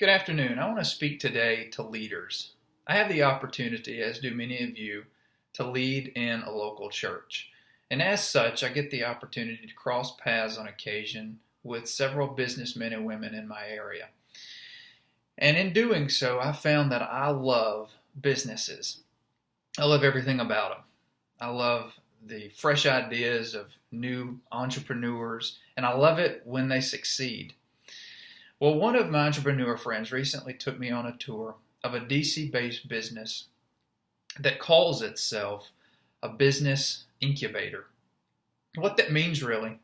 Good afternoon. I want to speak today to leaders. I have the opportunity, as do many of you, to lead in a local church. And as such, I get the opportunity to cross paths on occasion with several businessmen and women in my area. And in doing so, I found that I love businesses. I love everything about them. I love the fresh ideas of new entrepreneurs, and I love it when they succeed. Well, one of my entrepreneur friends recently took me on a tour of a DC-based business that calls itself a business incubator. What that means really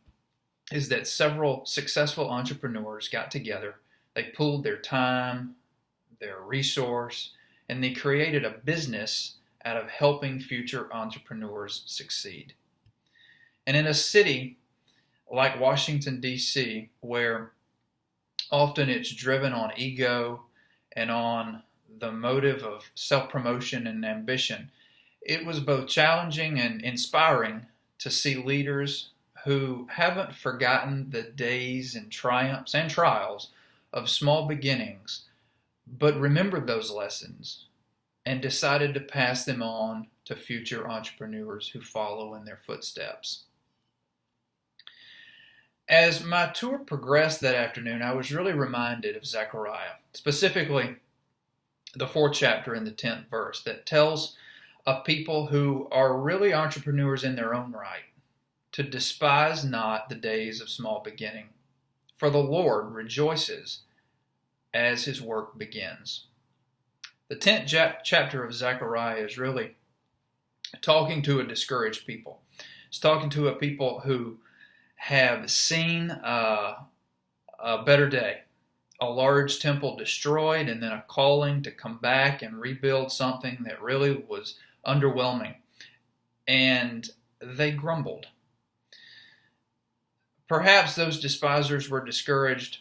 is that several successful entrepreneurs got together, they pooled their time, their resource, and they created a business out of helping future entrepreneurs succeed. And in a city like Washington, D.C., where often it's driven on ego and on the motive of self-promotion and ambition, it was both challenging and inspiring to see leaders who haven't forgotten the days and triumphs and trials of small beginnings, but remembered those lessons and decided to pass them on to future entrepreneurs who follow in their footsteps. As my tour progressed that afternoon, I was really reminded of Zechariah, specifically the 4th chapter in the 10th verse that tells of people who are really entrepreneurs in their own right, to despise not the days of small beginning, for the Lord rejoices as his work begins. The 10th chapter of Zechariah is really talking to a discouraged people. It's talking to a people who have seen a better day, a large temple destroyed, and then a calling to come back and rebuild something that really was underwhelming. And they grumbled. Perhaps those despisers were discouraged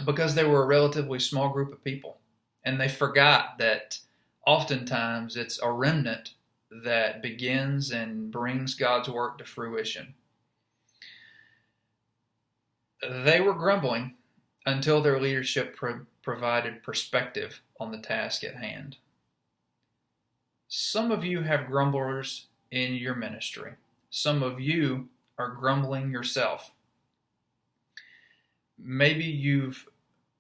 because they were a relatively small group of people, and they forgot that oftentimes it's a remnant that begins and brings God's work to fruition. They were grumbling until their leadership provided perspective on the task at hand. Some of you have grumblers in your ministry. Some of you are grumbling yourself. Maybe you've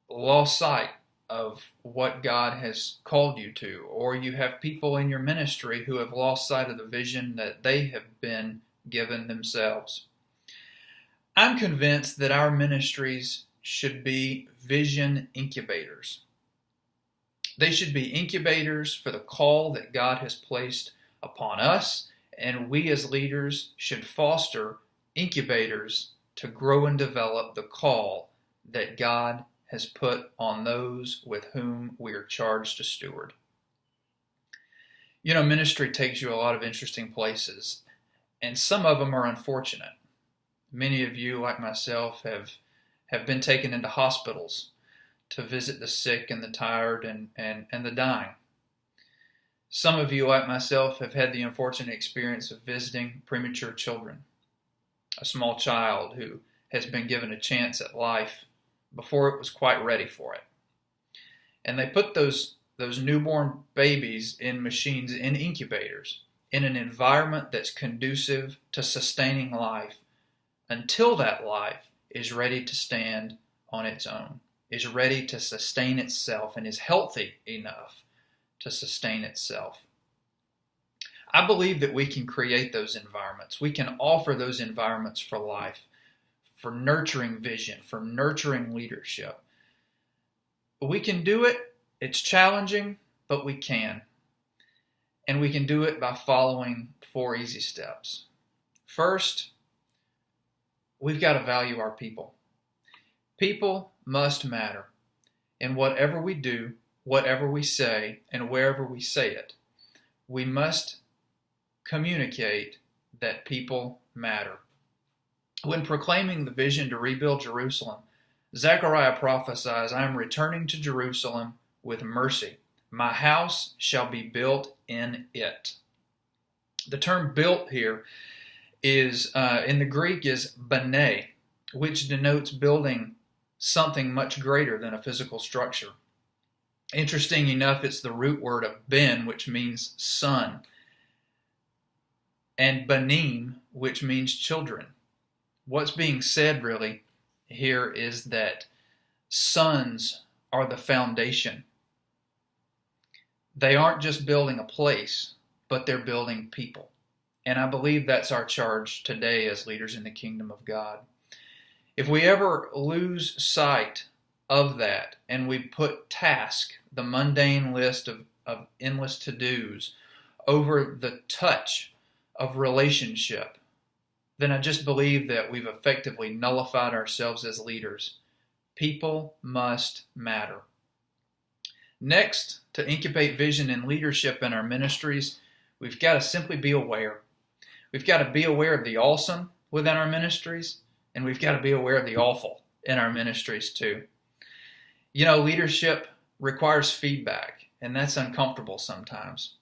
lost sight of what God has called you to, or you have people in your ministry who have lost sight of the vision that they have been given themselves. I'm convinced that our ministries should be vision incubators. They should be incubators for the call that God has placed upon us, and we as leaders should foster incubators to grow and develop the call that God has put on those with whom we are charged to steward. You know, ministry takes you a lot of interesting places, and some of them are unfortunate. Many of you, like myself, have been taken into hospitals to visit the sick and the tired and the dying. Some of you, like myself, have had the unfortunate experience of visiting premature children, a small child who has been given a chance at life before it was quite ready for it. And they put those newborn babies in machines, in incubators, in an environment that's conducive to sustaining life, until that life is ready to stand on its own, is ready to sustain itself, and is healthy enough to sustain itself. I believe that we can create those environments. We can offer those environments for life, for nurturing vision, for nurturing leadership. We can do it. It's challenging, but we can. And we can do it by following 4 easy steps. First, we've got to value our people. People must matter. And whatever we do, whatever we say, and wherever we say it, we must communicate that people matter. When proclaiming the vision to rebuild Jerusalem, Zechariah prophesies, "I am returning to Jerusalem with mercy. My house shall be built in it." The term built here is in the Greek is bane, which denotes building something much greater than a physical structure. Interesting enough, it's the root word of ben, which means son, and banim, which means children. What's being said really here is that sons are the foundation. They aren't just building a place, but they're building people. And I believe that's our charge today as leaders in the kingdom of God. If we ever lose sight of that and we put task, the mundane list of endless to-dos, over the touch of relationship, then I just believe that we've effectively nullified ourselves as leaders. People must matter. Next, to incubate vision and leadership in our ministries, we've got to simply be aware. We've got to be aware of the awesome within our ministries, and we've got to be aware of the awful in our ministries too. You know, leadership requires feedback, and that's uncomfortable sometimes.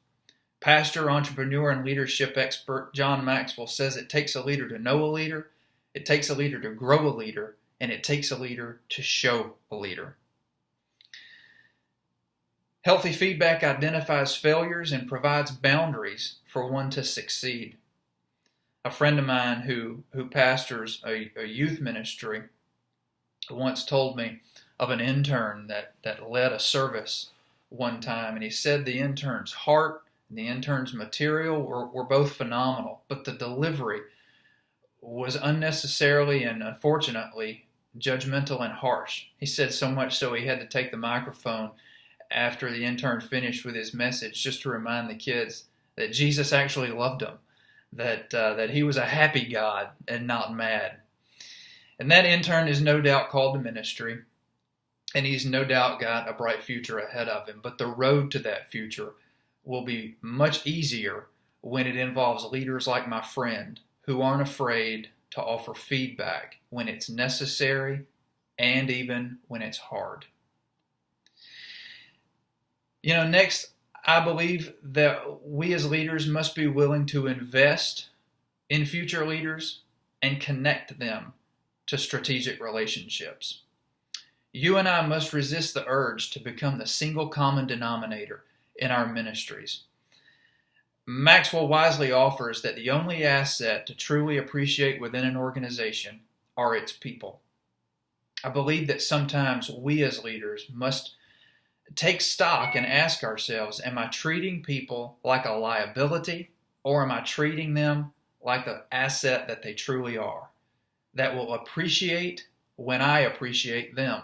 Pastor, entrepreneur, and leadership expert John Maxwell says it takes a leader to know a leader, it takes a leader to grow a leader, and it takes a leader to show a leader. Healthy feedback identifies failures and provides boundaries for one to succeed. A friend of mine who pastors a youth ministry once told me of an intern that led a service one time, and he said the intern's heart and the intern's material were both phenomenal, but the delivery was unnecessarily and unfortunately judgmental and harsh. He said so much so he had to take the microphone after the intern finished with his message just to remind the kids that Jesus actually loved them, that he was a happy God and not mad. And that intern is no doubt called to ministry, and he's no doubt got a bright future ahead of him. But the road to that future will be much easier when it involves leaders like my friend who aren't afraid to offer feedback when it's necessary and even when it's hard. You know, next, I believe that we as leaders must be willing to invest in future leaders and connect them to strategic relationships. You and I must resist the urge to become the single common denominator in our ministries. Maxwell wisely offers that the only asset to truly appreciate within an organization are its people. I believe that sometimes we as leaders must take stock and ask ourselves, am I treating people like a liability, or am I treating them like the asset that they truly are, that will appreciate when I appreciate them?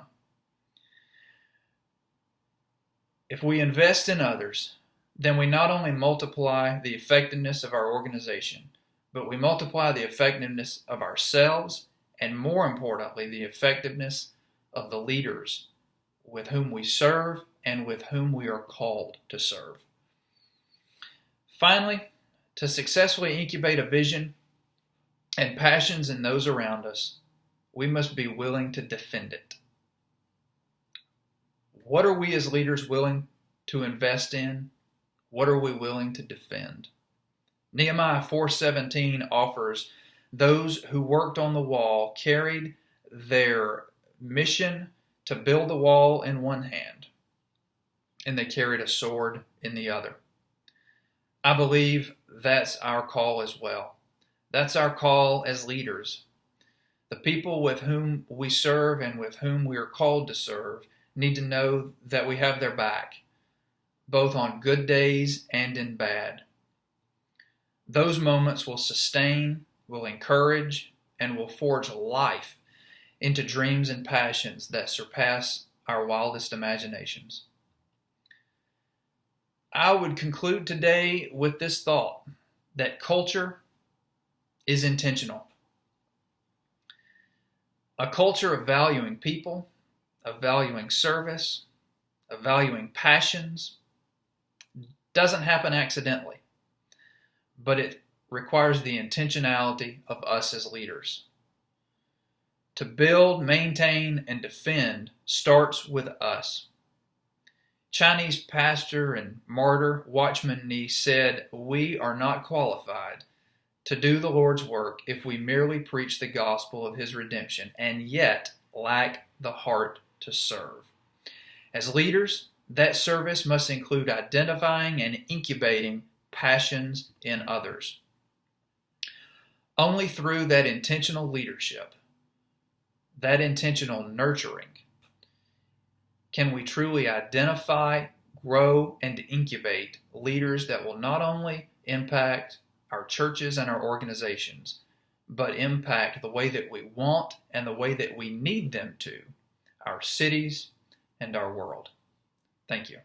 If we invest in others, then we not only multiply the effectiveness of our organization, but we multiply the effectiveness of ourselves, and more importantly, the effectiveness of the leaders with whom we serve and with whom we are called to serve. Finally, to successfully incubate a vision and passions in those around us, we must be willing to defend it. What are we as leaders willing to invest in? What are we willing to defend? Nehemiah 4:17 offers those who worked on the wall carried their mission to build the wall in one hand, and they carried a sword in the other. I believe that's our call as well. That's our call as leaders. The people with whom we serve and with whom we are called to serve need to know that we have their back, both on good days and in bad. Those moments will sustain, will encourage, and will forge life into dreams and passions that surpass our wildest imaginations. I would conclude today with this thought, that culture is intentional. A culture of valuing people, of valuing service, of valuing passions, doesn't happen accidentally, but it requires the intentionality of us as leaders. To build, maintain, and defend starts with us. Chinese pastor and martyr Watchman Nee said, "We are not qualified to do the Lord's work if we merely preach the gospel of His redemption and yet lack the heart to serve. As leaders, that service must include identifying and incubating passions in others. Only through that intentional leadership, that intentional nurturing, can we truly identify, grow, and incubate leaders that will not only impact our churches and our organizations, but impact the way that we want and the way that we need them to, our cities and our world. Thank you.